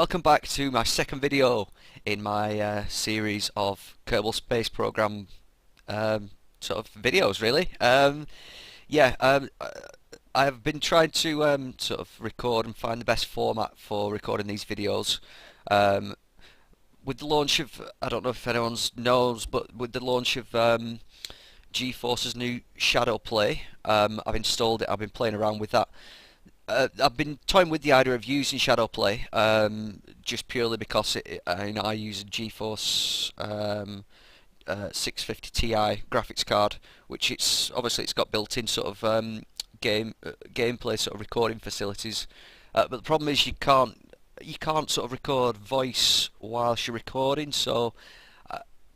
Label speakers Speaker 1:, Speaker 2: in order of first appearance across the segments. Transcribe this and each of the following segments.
Speaker 1: welcome back to my second video in my series of Kerbal Space Program sort of videos, really. Yeah, I've been trying to sort of record and find the best format for recording these videos. Um, with the launch of, I don't know if anyone knows, but with the launch of GeForce's new Shadow Play, I've installed it, I've been playing around with that. I've been toying with the idea of using Shadow Play, just purely because I use a GeForce 650 Ti graphics card, which it's got built-in sort of gameplay sort of recording facilities. But the problem is you can't sort of record voice whilst you're recording, so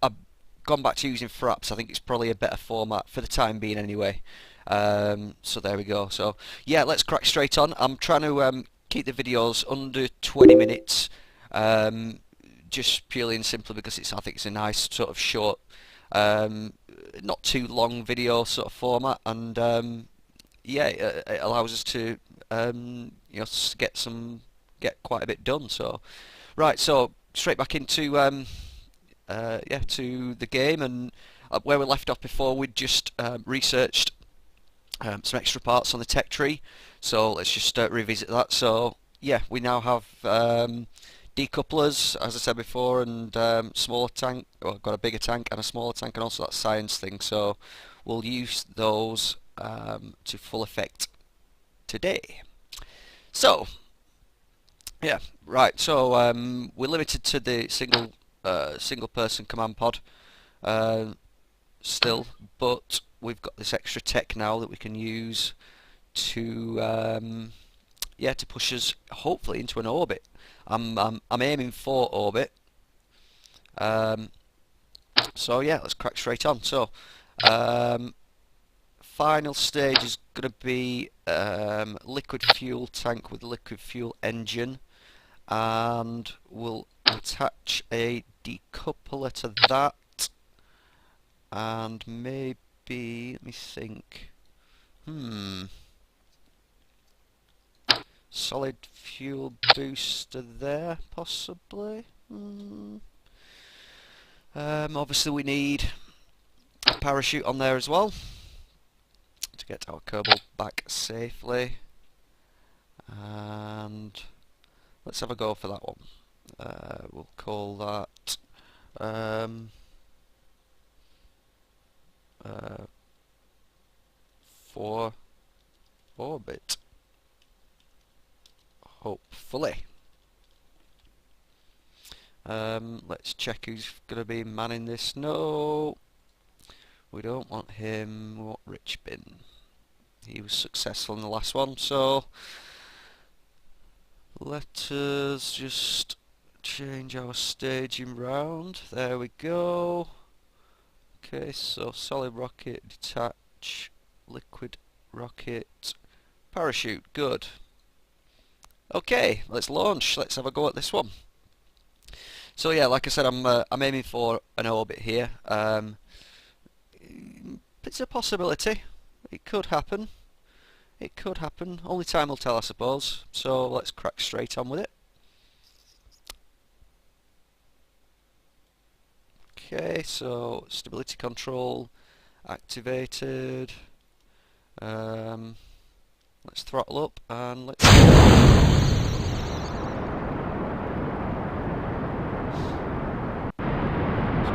Speaker 1: I've gone back to using Fraps. I think it's probably a better format for the time being anyway. So there we go. So yeah, let's crack straight on. I'm trying to keep the videos under 20 minutes, just purely and simply because I think it's a nice sort of short, not too long video sort of format, and yeah, it allows us to get quite a bit done. So right, so straight back into yeah, to the game, and where we left off before, we'd just researched some extra parts on the tech tree, so let's just revisit that. So yeah, we now have decouplers, as I said before, and smaller tank. Well, I've got a bigger tank and a smaller tank, and also that science thing, so we'll use those to full effect today. So yeah, right, so we're limited to the single person command pod still, but we've got this extra tech now that we can use to yeah, to push us hopefully into an orbit. I'm aiming for orbit. So yeah, let's crack straight on. So final stage is going to be liquid fuel tank with liquid fuel engine, and we'll attach a decoupler to that, and maybe, let me think, solid fuel booster there, possibly. Obviously we need a parachute on there as well to get our Kerbal back safely, and let's have a go for that one. We'll call that for orbit, hopefully. Let's check who's going to be manning this. No, we don't want him. We want Rich Bin. He was successful in the last one, so let us just change our staging round. There we go. Okay, so solid rocket, detach, liquid rocket, parachute, good. Okay, let's launch. Let's have a go at this one. So yeah, like I said, I'm aiming for an orbit here. It's a possibility. It could happen. It could happen. Only time will tell, I suppose. So let's crack straight on with it. Okay, so stability control activated. Let's throttle up and let's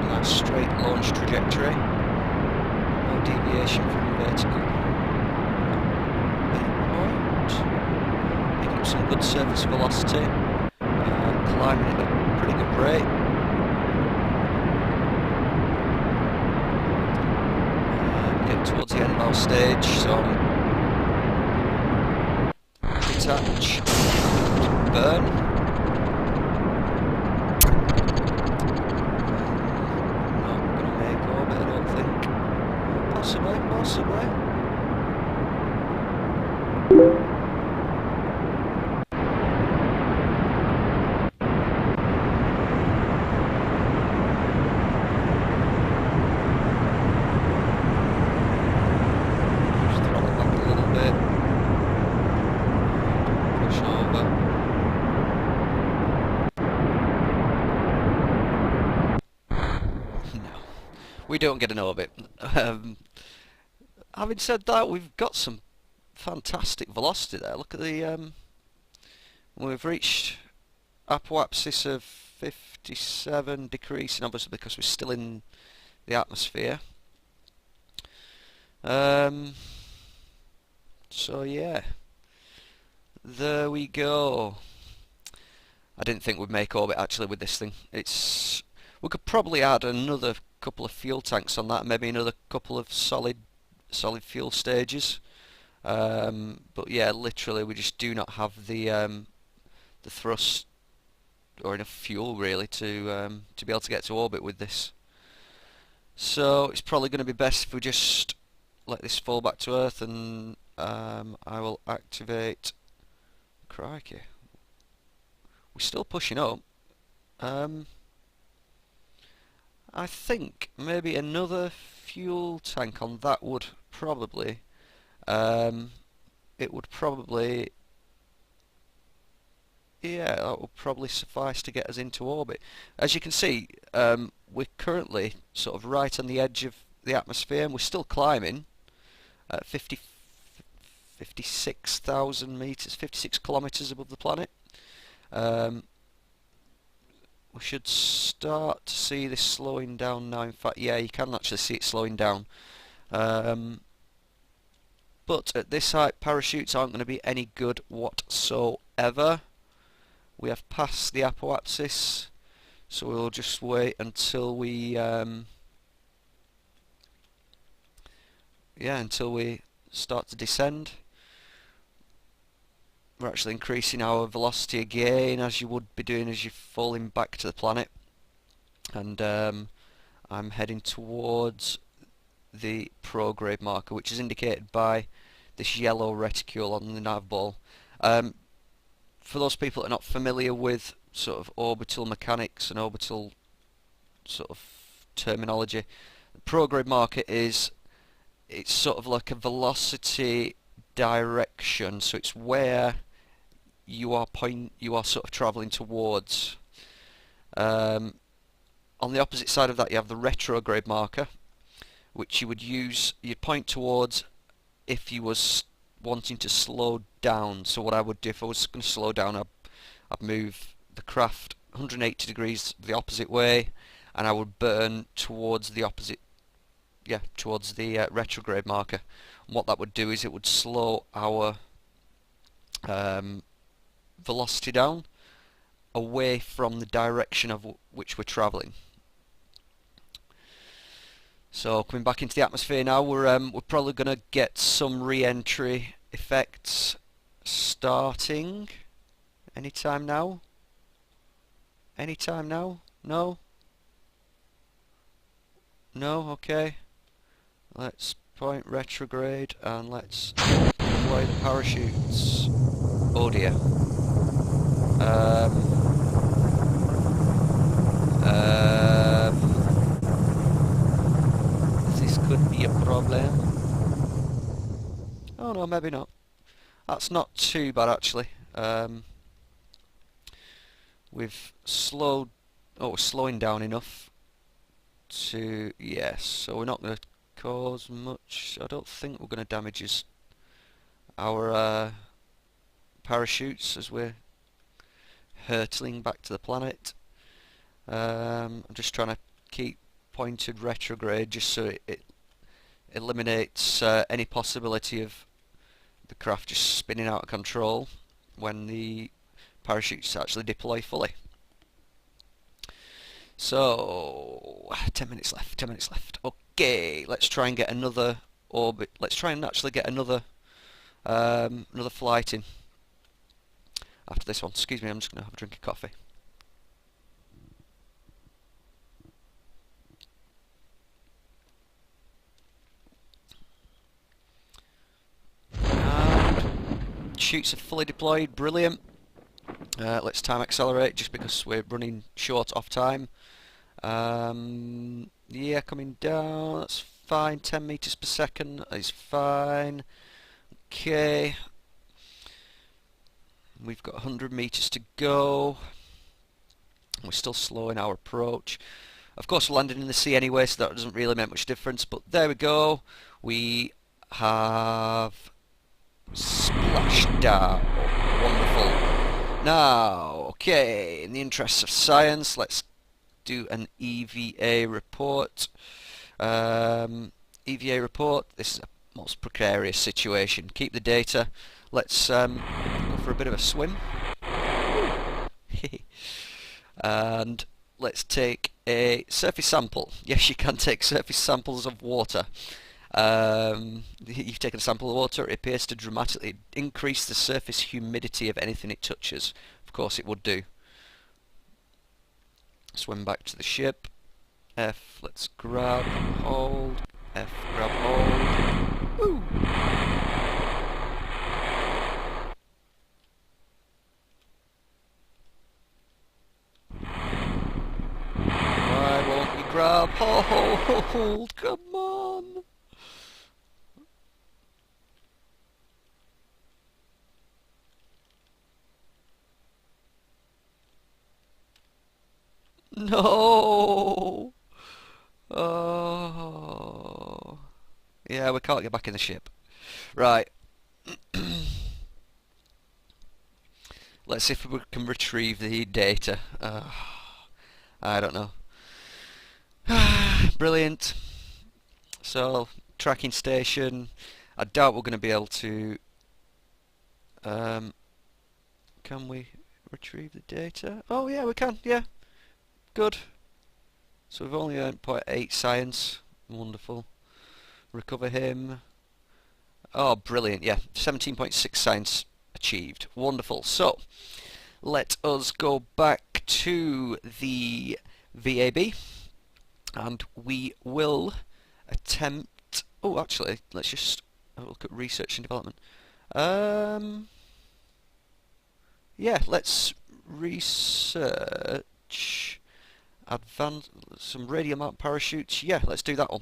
Speaker 1: nice straight launch trajectory. No deviation from the vertical point. Picking up some good surface velocity. Climbing at a pretty good rate. Getting towards the end of our stage, so detach, burn. Not gonna make orbit, I don't think. Possibly. Just throttle back a little bit. Push over. we don't get an orbit. Um, Having said that, we've got some fantastic velocity there. Look at the we've reached apoapsis of 57, decreasing obviously because we're still in the atmosphere. Um, so yeah, there we go. I didn't think we'd make orbit actually with this thing. We could probably add another couple of fuel tanks on that, maybe another couple of solid fuel stages. But yeah, literally we just do not have the thrust or enough fuel really to be able to get to orbit with this. So it's probably going to be best if we just let this fall back to Earth, and I will activate. Crikey, we're still pushing up. Um, I think maybe another fuel tank on that would probably um, it would probably yeah, that will probably suffice to get us into orbit. As you can see, we're currently sort of right on the edge of the atmosphere, and we're still climbing at 56,000 meters, 56 kilometers above the planet. Um, we should start to see this slowing down now. In fact, yeah, you can actually see it slowing down. Um, but at this height, parachutes aren't going to be any good whatsoever. We have passed the apoapsis, so we'll just wait until we until we start to descend. We're actually increasing our velocity again, as you would be doing as you're falling back to the planet, and I'm heading towards the prograde marker, which is indicated by this yellow reticule on the nav ball. For those people that are not familiar with sort of orbital mechanics and orbital sort of terminology, the prograde marker it's sort of like a velocity direction, so it's where you are sort of travelling towards. On the opposite side of that you have the retrograde marker, which you'd point towards if you was wanting to slow down. So what I would do if I was going to slow down, I'd move the craft 180 degrees the opposite way, and I would burn towards the opposite, towards the retrograde marker. And what that would do is it would slow our velocity down away from the direction of which we're travelling. So coming back into the atmosphere now, we're probably going to get some re-entry effects starting anytime now. Anytime now? No? No? Okay. Let's point retrograde and let's deploy the parachutes. Oh dear. This could be a problem. Oh no, maybe not. That's not too bad actually. We've slowed, we're slowing down enough to, yes, so we're not going to cause much. I don't think we're going to damage our parachutes as we're hurtling back to the planet. I'm just trying to keep pointed retrograde just so it eliminates any possibility of the craft just spinning out of control when the parachutes actually deploy fully. So 10 minutes left, 10 minutes left. Okay, let's try and get another orbit. Let's try and actually get another flight in after this one. Excuse me, I'm just going to have a drink of coffee. And chutes are fully deployed, brilliant. Let's time accelerate just because we're running short off time. Yeah, coming down, that's fine. 10 meters per second is fine. Okay, we've got 100 meters to go. We're still slowing our approach. Of course, we're landing in the sea anyway, so that doesn't really make much difference. But there we go. We have splashdown. Wonderful. Now, okay, in the interests of science, let's do an EVA report. EVA report. This is a most precarious situation. Keep the data. Let's go for a bit of a swim. And let's take a surface sample. Yes, you can take surface samples of water. You've taken a sample of water. It appears to dramatically increase the surface humidity of anything it touches. Of course it would do. Swim back to the ship. F, let's grab, hold. F, grab, hold. Woo! Why won't you grab, hold? Come on! No! Oh. Yeah, we can't get back in the ship. Right. Let's see if we can retrieve the data. I don't know. Brilliant. So, tracking station. I doubt we're going to be able to... can we retrieve the data? Oh yeah, we can. Yeah. Good. So we've only earned 0.8 science. Wonderful. Recover him. Oh, brilliant. Yeah, 17.6 science achieved. Wonderful. So, let us go back to the VAB. And we will attempt... Oh, actually, let's just have a look at research and development. Yeah, let's research... Advance some radial mount parachutes. Yeah, let's do that one.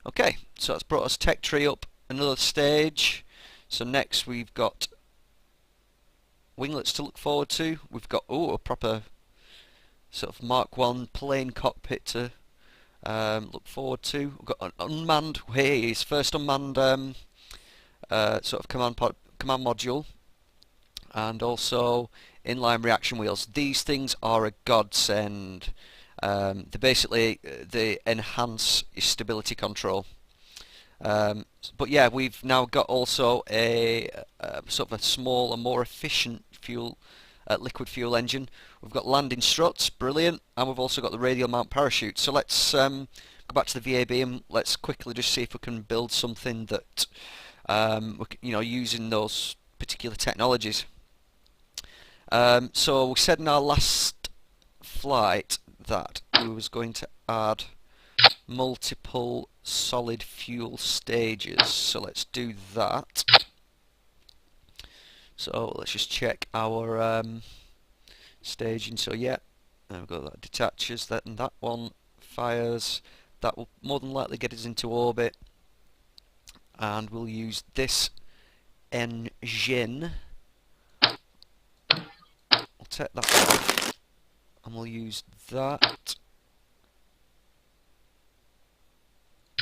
Speaker 1: Okay, so that's brought us tech tree up another stage. So next we've got winglets to look forward to. We've got a proper sort of Mark 1 plane cockpit to look forward to. We've got an unmanned, his first unmanned sort of command module, and also inline reaction wheels. These things are a godsend. They enhance your stability control. But yeah, we've now got also a sort of a smaller, more efficient fuel, liquid fuel engine. We've got landing struts, brilliant, and we've also got the radial mount parachute. So let's go back to the VAB and let's quickly just see if we can build something that using those particular technologies. So we said in our last flight that we was going to add multiple solid fuel stages, so let's do that. So let's just check our staging. So yeah, there we go, that detaches, that and that one fires. That will more than likely get us into orbit, and we'll use this engine. We'll take that off, and we'll use that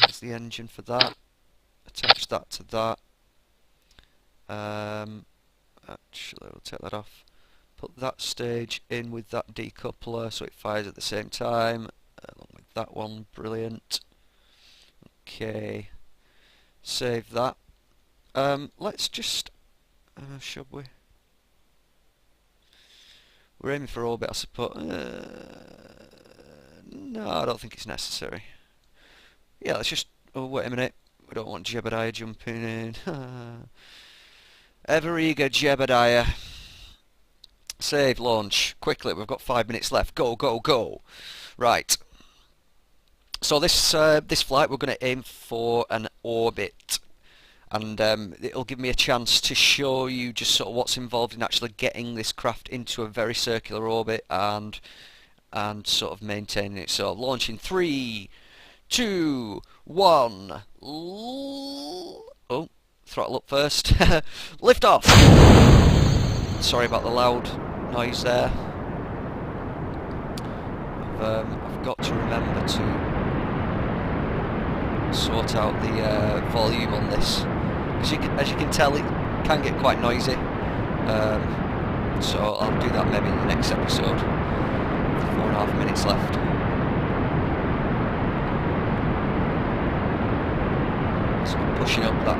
Speaker 1: as the engine for that. Attach that to that. Actually, we'll take that off. Put that stage in with that decoupler so it fires at the same time, along with that one. Brilliant. Okay, save that. Let's just, should we? We're aiming for orbit, I suppose. No, I don't think it's necessary. Yeah, let's just... Oh, wait a minute. We don't want Jebediah jumping in. Ever eager Jebediah. Save, launch. Quickly, we've got 5 minutes left. Go, go, go. Right. So this flight, we're going to aim for an orbit. And it'll give me a chance to show you just sort of what's involved in actually getting this craft into a very circular orbit and sort of maintaining it. So launch in 3, 2, 1. Oh, throttle up first. Lift off. Sorry about the loud noise there. I've got to remember to sort out the volume on this, because as you can tell, it can get quite noisy. So I'll do that maybe in the next episode. 4.5 minutes left. So I'm pushing up that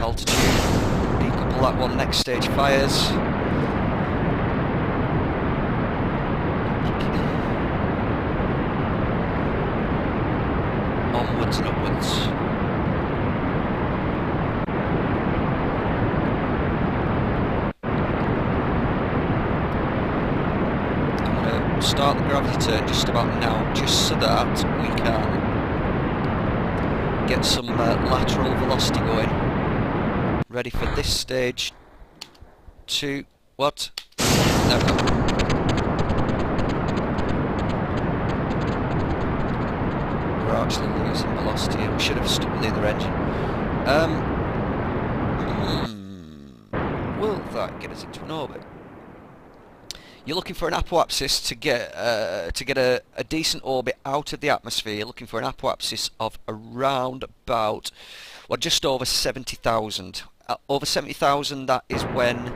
Speaker 1: altitude. Decouple that one. Next stage fires. Onwards and upwards. Start the gravity turn just about now, just so that we can get some lateral velocity going. Ready for this stage. 2, what? There we go. We're actually losing velocity here. We should have stuck with the other engine. Will that get us into an orbit? You're looking for an apoapsis to get a decent orbit out of the atmosphere. You're looking for an apoapsis of around about, well, just over 70,000. Over 70,000, that is when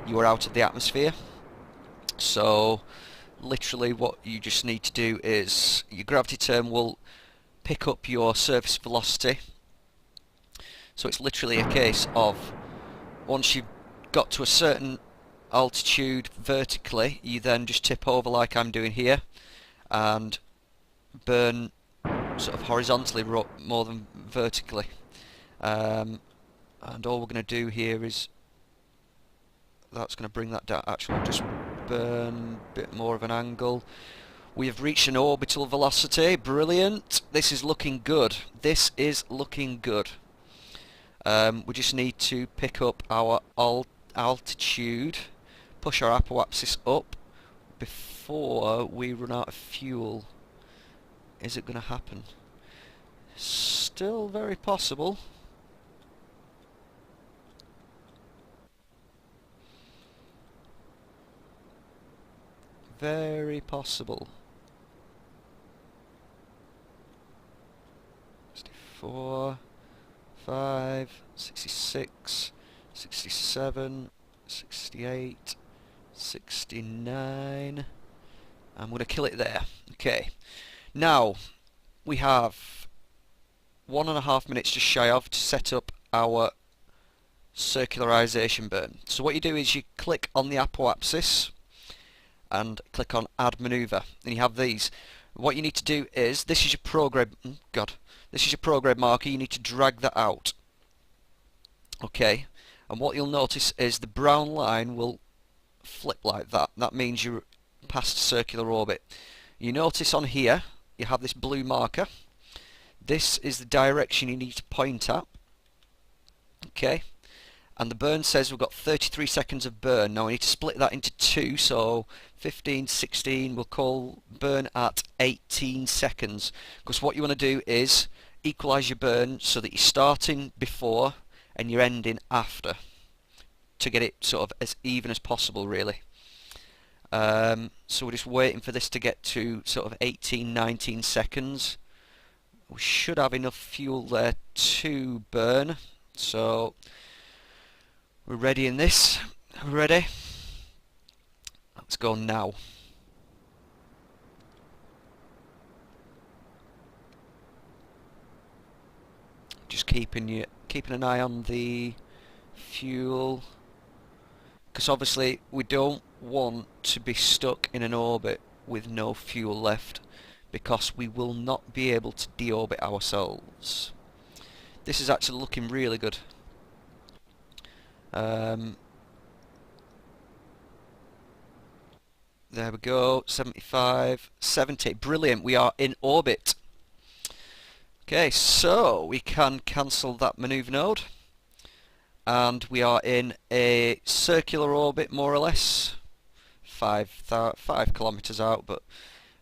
Speaker 1: you are out of the atmosphere. So, literally, what you just need to do is your gravity term will pick up your surface velocity. So it's literally a case of once you've got to a certain altitude vertically, you then just tip over like I'm doing here and burn sort of horizontally more than vertically. And all we're going to do here is that's going to bring that down. Actually, we'll just burn a bit more of an angle. We have reached an orbital velocity. Brilliant. This is looking good. This is looking good. We just need to pick up our altitude, push our apoapsis up before we run out of fuel. Is it going to happen? Still very possible. Very possible. 64, 5, 66, 67, 68, 69. I'm going to kill it there. Okay. Now, we have 1.5 minutes just shy of to set up our circularization burn. So what you do is you click on the apoapsis and click on Add Maneuver, and you have these. What you need to do is, this is your prograde. This is your prograde marker. You need to drag that out. Okay, and what you'll notice is the brown line will flip like that. That means you're past circular orbit. You notice on here you have this blue marker. This is the direction you need to point at. Okay, and the burn says we've got 33 seconds of burn. Now we need to split that into two, so 15, 16, we'll call burn at 18 seconds. Because what you want to do is equalise your burn so that you're starting before and you're ending after, to get it sort of as even as possible, really. So we're just waiting for this to get to sort of 18, 19 seconds. We should have enough fuel there to burn. So we're ready in this. Are we ready? Let's go now. Just keeping an eye on the fuel, because obviously we don't want to be stuck in an orbit with no fuel left, because we will not be able to deorbit ourselves. This is actually looking really good. There we go, 75, 70, brilliant, we are in orbit. Okay, so we can cancel that manoeuvre node, and we are in a circular orbit, more or less, 5 kilometers out, but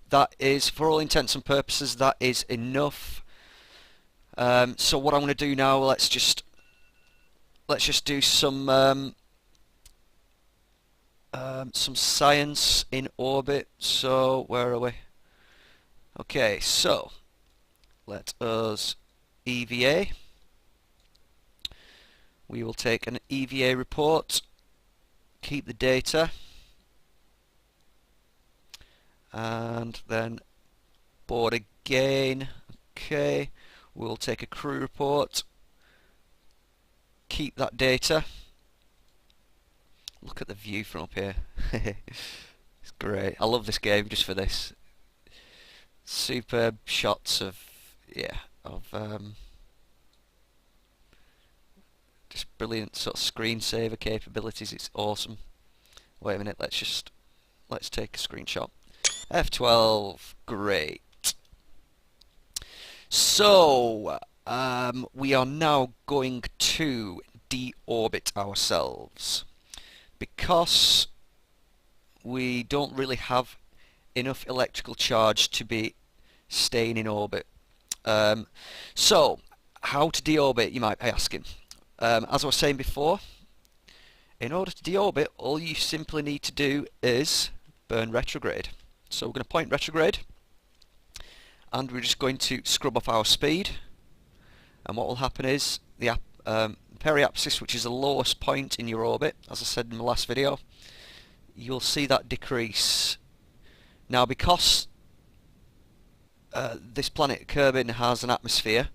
Speaker 1: that is, for all intents and purposes, that is enough. So what I'm going to do now, let's just do some some science in orbit. So where are we? Okay, so let us EVA. We will take an EVA report, keep the data, and then board again. Okay, we'll take a crew report, keep that data. Look at the view from up here. It's great. I love this game just for this. Superb shots of, yeah, of just brilliant sort of screensaver capabilities. It's awesome. Wait a minute, let's take a screenshot. F12, great. So we are now going to deorbit ourselves because we don't really have enough electrical charge to be staying in orbit. So how to deorbit, you might be asking. As I was saying before, in order to deorbit, all you simply need to do is burn retrograde. So we're going to point retrograde, and we're just going to scrub off our speed. And what will happen is the periapsis, which is the lowest point in your orbit, as I said in the last video, you'll see that decrease. Now, because this planet Kerbal has an atmosphere,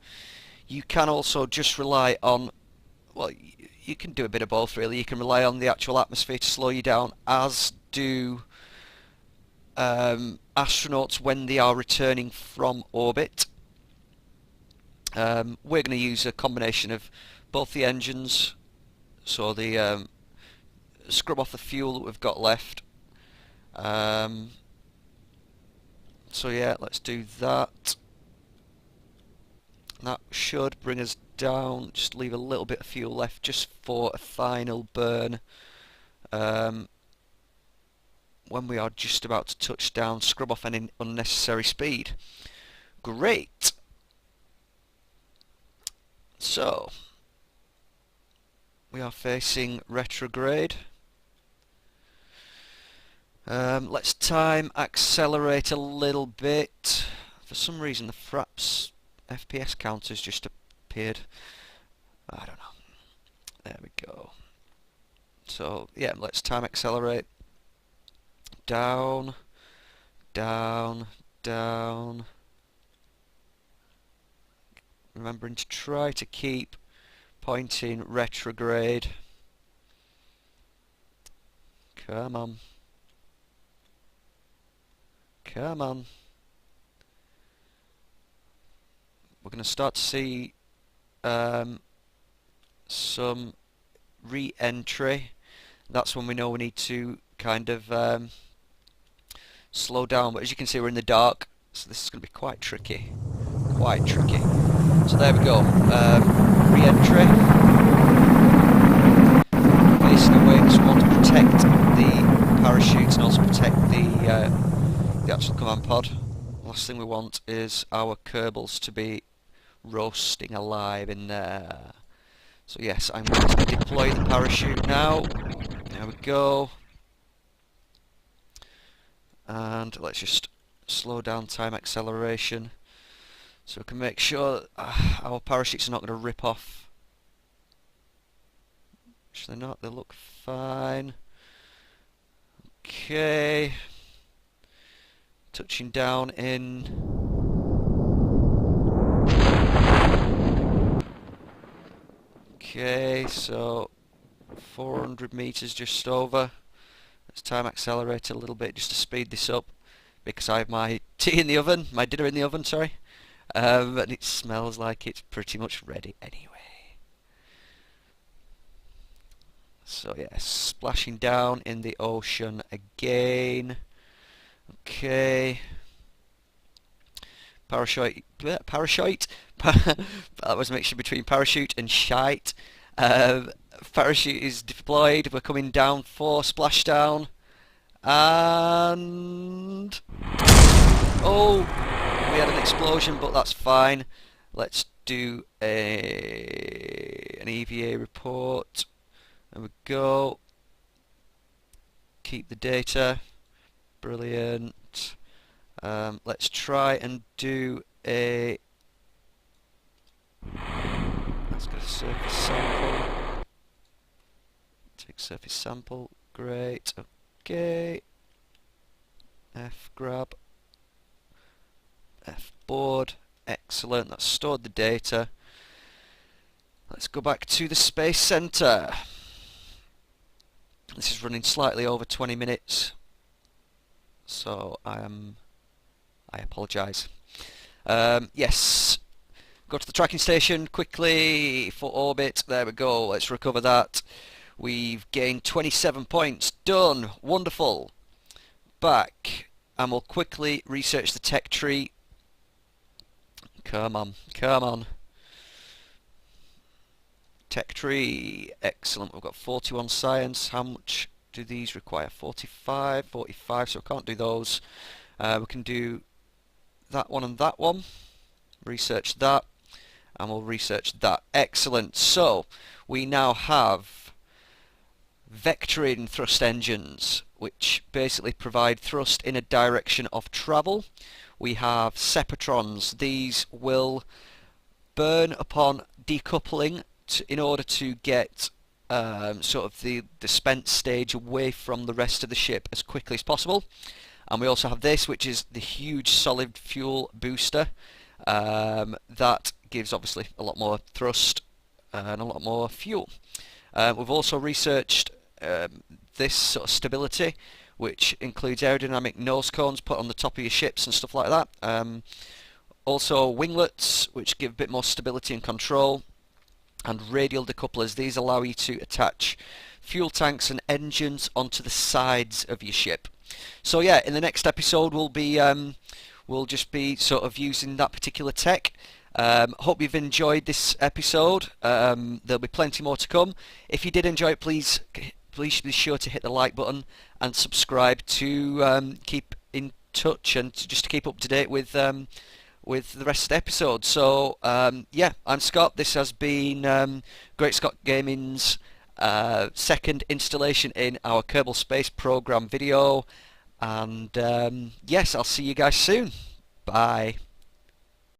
Speaker 1: you can also just rely on, well, you can do a bit of both really. You can rely on the actual atmosphere to slow you down, as do astronauts when they are returning from orbit. We're going to use a combination of both the engines, so the scrub off the fuel that we've got left. So yeah, let's do that. That should bring us down, just leave a little bit of fuel left just for a final burn. When we are just about to touch down, scrub off any unnecessary speed. Great! So, we are facing retrograde. Let's time accelerate a little bit. For some reason the Fraps FPS counters just appeared. I don't know. There we go. So yeah, let's time accelerate. Down, down, down. Remembering to try to keep pointing retrograde. Come on. Come on. We're going to start to see some re-entry. That's when we know we need to kind of slow down. But as you can see, we're in the dark, so this is going to be quite tricky. Quite tricky. So there we go. Re-entry. Facing away, because we want to protect the parachutes and also protect the actual command pod. Last thing we want is our Kerbals to be roasting alive in there. So yes, I'm going to deploy the parachute now. There we go. And let's just slow down time acceleration so we can make sure our parachutes are not going to rip off. Actually not, they look fine. Okay. Touching down in... Okay, so 400 meters just over. Let's time accelerate a little bit just to speed this up, because I have my tea in the oven, my dinner in the oven, sorry, and it smells like it's pretty much ready anyway. So yeah, splashing down in the ocean again. Okay. Parachute. That was a mixture between parachute and shite. Parachute is deployed. We're coming down for splashdown, and oh, we had an explosion, but that's fine. Let's do an EVA report. There we go. keep the data. Brilliant. Let's try and do a... Let's get a surface sample. Take surface sample. Great. Okay. F grab. F board. Excellent. That's stored the data. Let's go back to the Space Center. This is running slightly over 20 minutes, so I apologise. Yes, go to the tracking station quickly for orbit. There we go. Let's recover that. We've gained 27 points. Done. Wonderful. Back, and we'll quickly research the tech tree. Come on, come on. Tech tree, excellent. We've got 41 science. How much do these require? 45, 45, so I can't do those. We can do that one and that one. Research that, and we'll research that. Excellent. So we now have vectoring thrust engines, which basically provide thrust in a direction of travel. We have sepatrons. These will burn upon decoupling in order to get sort of the spent stage away from the rest of the ship as quickly as possible. And we also have this, which is the huge solid fuel booster. That gives obviously a lot more thrust and a lot more fuel. We've also researched this sort of stability, which includes aerodynamic nose cones put on the top of your ships and stuff like that. Also winglets, which give a bit more stability and control, and radial decouplers. These allow you to attach fuel tanks and engines onto the sides of your ship. So yeah, in the next episode we'll just be sort of using that particular tech. Hope you've enjoyed this episode. There'll be plenty more to come. If you did enjoy it, please be sure to hit the like button and subscribe to keep in touch and just to keep up to date with the rest of the episode. So yeah, I'm Scott. This has been Great Scott Gaming's second installation in our Kerbal Space Program video, and yes, I'll see you guys soon. Bye.